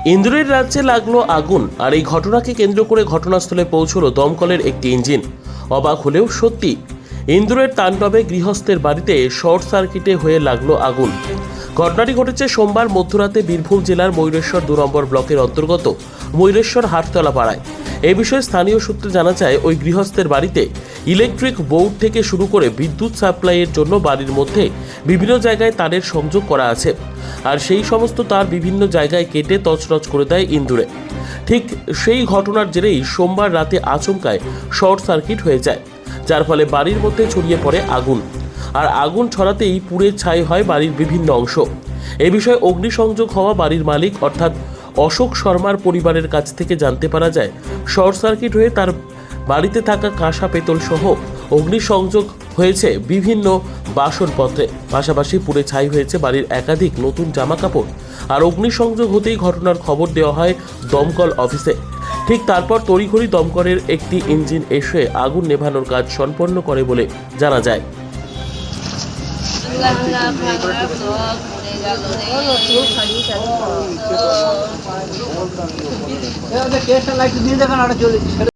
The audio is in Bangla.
ইন্দোরের রাজ্যে লাগলো আগুন, আর এই ঘটনাকে কেন্দ্র করে ঘটনাস্থলে পৌঁছলো দমকলের একটি ইঞ্জিন। অবাক হলেও সত্যি, ইন্দোরের তাণ্ডবে গৃহস্থের বাড়িতে শর্ট সার্কিটে হয়ে লাগলো আগুন। ঘটনাটি ঘটেছে সোমবার মধ্যরাতে বীরভূম জেলার ময়ূরেশ্বর 2 নম্বর ব্লকের অন্তর্গত ময়ূরেশ্বর হাটতলা পাড়ায়। এই বিষয়ে স্থানীয় সূত্রে জানা যায়, ওই গৃহস্থের বাড়িতে ইলেকট্রিক বোর্ড থেকে শুরু করে বিদ্যুৎ সাপ্লাইয়ের জন্য বাড়ির মধ্যে বিভিন্ন জায়গায় তারের সংযোগ করা আছে, আর সেই সমস্ত তার বিভিন্ন জায়গায় কেটে তছনছ করে দেয় ইন্দুরে। ঠিক সেই ঘটনার জেরেই সোমবার রাতে আচমকায় শর্ট সার্কিট হয়ে যায়, যার ফলে বাড়ির মধ্যে ছড়িয়ে পড়ে আগুন। আর আগুন ছড়াতেই পুড়ে ছাই হয় বাড়ির বিভিন্ন অংশ। এ বিষয়ে অগ্নিসংযোগ হওয়া বাড়ির মালিক অর্থাৎ অশোক শর্মার পরিবারের কাছ থেকে জানতে পারা যায়, শর্ট সার্কিট হয়ে তার বাড়িতে থাকা কাঁসা পেতল সহ অগ্নিসংযোগ হয়েছে বিভিন্ন বাসনপত্রে। পাশাপাশি পুড়ে ছাই হয়েছে বাড়ির একাধিক নতুন জামাকাপড়। আর অগ্নিসংযোগ হতেই ঘটনার খবর দেওয়া হয় দমকল অফিসে। ঠিক তারপর তড়িঘড়ি দমকলের একটি ইঞ্জিন এসে আগুন নেভানোর কাজ সম্পন্ন করে বলে জানা যায়। কেসটা লাইট দিয়ে দেখেন, আর চলে